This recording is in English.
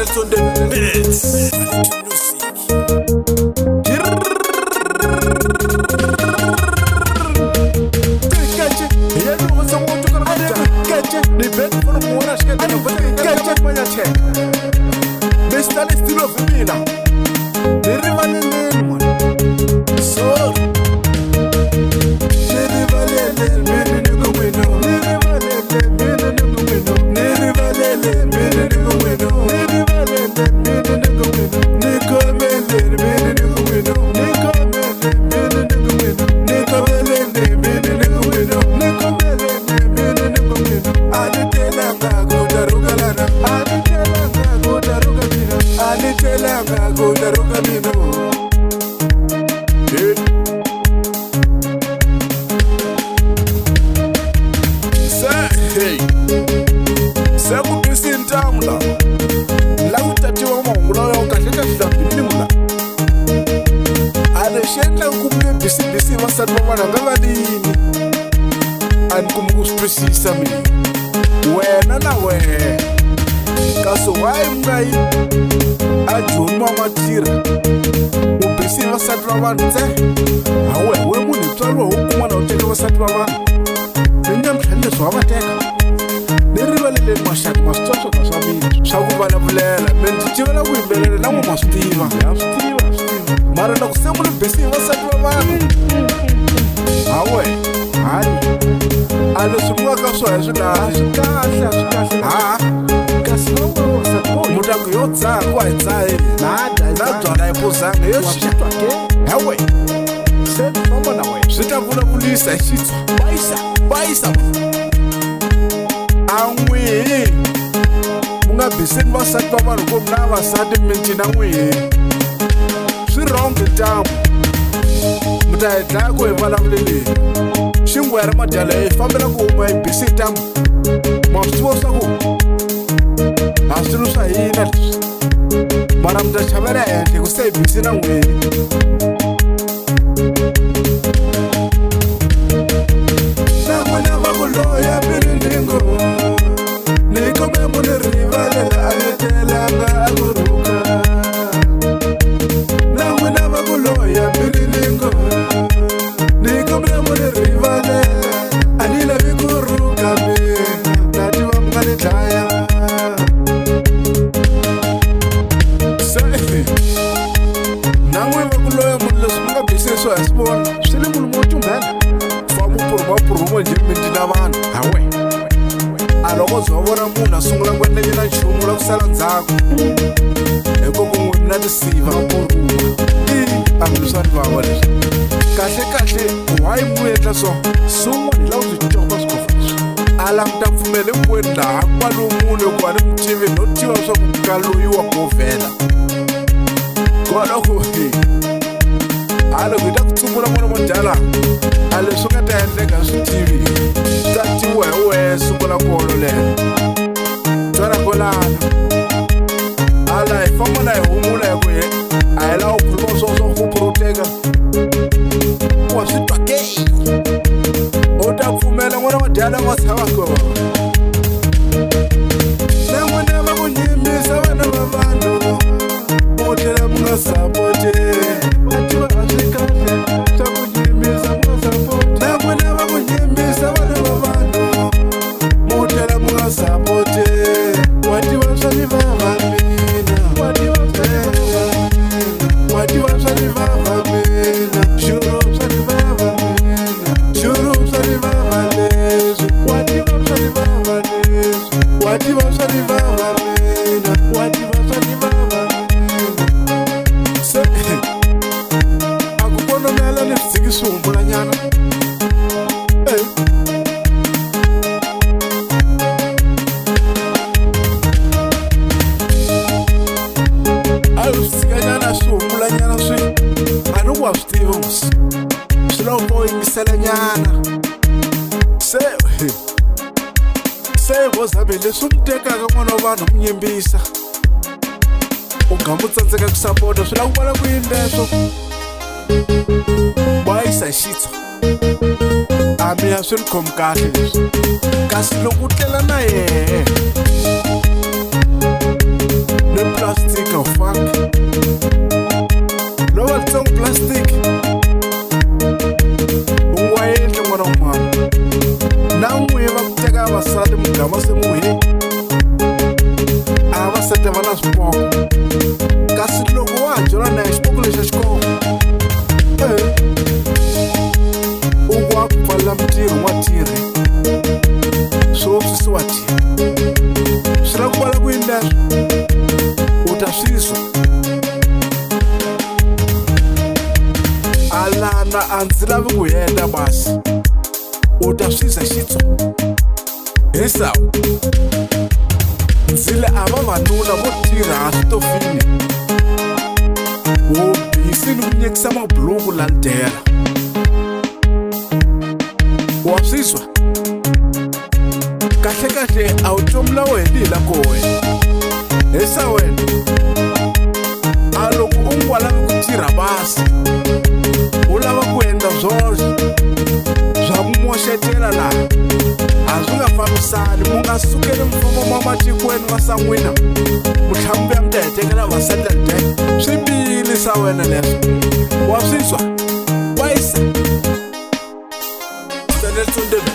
Valent's on the beats. Precisa me wena na wena kaso why mngai ajuma matira ubisi vasati vavanhu nze hawe we munhu tswariwa hukuma na uteka vasati vavanhu ninyamhlani leswi wa vateka ni rivaleleni maxaka ma switsotso na swa mina swa ku vulavulela me ndzi tivela ku yimbelela na n'we ma swi tiva ha swi tiva mara na ku se munhu bisi vasati vavanhu hawe hayi a leswi mwaka swo hi swikahle kasi mutako yo dzaha ku a hi dzahi na byala hi pozanga yo xitwa ke hawe se famba na wena swi ta vulavulisa hi xitswa bayisa a n'wihi mu nga biseni vasati va vanhu ku na vasati miti na n'wihi swi wrong ntambu mu ta hi dlaya ku hi vulavuleleni xingwera madyala hi fambela ku huma hi bisi ntambu ma swi tiva swa ku a swilo swa hina leswi mara mi ta chavela henhla ku se hi bisi na n'wini na n'wina va ku loya mirilingo ni kome mu ni rivalela a letelanga a kuruka na n'wina va ku loya mirilingo ni kome mu ni rivalela a ni lavi kuruka mina na tiva mi nga ni dlaya na n'wi va ku loya munhu leswi mi nga bisini swo hi swi vona swi le munhu mo tumbela famba puruma njhe miti na vanhu hawe a loko byo vona munhu a sungula ku endla nyina nchumu la ku sala ndzhaku hikoku n'wini na tisiva puruma a mi swa ni vava leswi kahle why mu endla so swin'wana hi lava swi copa swikofa leswi a languta pfumele kweni laha kwalomu loko a ni mutivi no tiva swa ku ka loyi wa govhela koloko a loko hi ta ku tsumbula n'wana modyala a leswi nga ta endleka swi tivi ta tiwa hi wehe sungula ku ololela tswala kolana ala hi famba na hi humula hi ku a hi lava ku khuluma swo ku proteka wa swi twa ke u ta pfumela n'wana modyala wa tshava kona na n'wina va ku yimbisa vana va vanhu mu tlhela mu nga sapote va tiva a swi kahle swa ku yimbisa mu nga sapote na n'wina va ku yimbisa vana va vanhu mu tlhela mu nga sapote wa tiva swa ni vava mina wa tiva swa ni vava mina wa tiva swa ni vava mina xuro swa ni vava mina xuro swa ni vava leswi wa tiva swa ni vava leswi wa tiva swa ni vava mina wa tiva swa ni vava mina se a ku konomela ni dziki swi humbulanyana a swi tsikanyana swi humbulanyana swi a ni ku wa swi tiva musi swi lava ku yingiselanyana se vozambe leswi mu tekaka n'wana wa vanhu mu yimbisa u nga mu tsandzeka ku sapota swi lava ku vona ku yini leswo wa yisa xitswa a mi ya swi ni khomi kahle leswi kasi loko u tlela na yehe ni vasati va na swipoko kasi loko wa byela na xipoko lexi xi kona u wa ku pfalela mintirho wa tirhi swo swi wa tirhi swi la ku vala ku yini leswi u ta swiswa alana a ndzi lavi ku heta basi u ta swisa xitso hi sawa ndzile a vavanuna vo tirha switofini wo bisi ni ku nyikisa mabuluku landela wa swiswa kahle a wu tomula wena hi la kowe hi sa wena a loko u nga lavi ku tirha basi u lava ku endla swona swa ku moxetela laha a swi nga fambisani mu nga sukeli mfumo wa matikweni va san'wina mutlhambi ya mi ta hetekela vasatelde swi bilisa wena leswo wa swiswa wayisa Nelson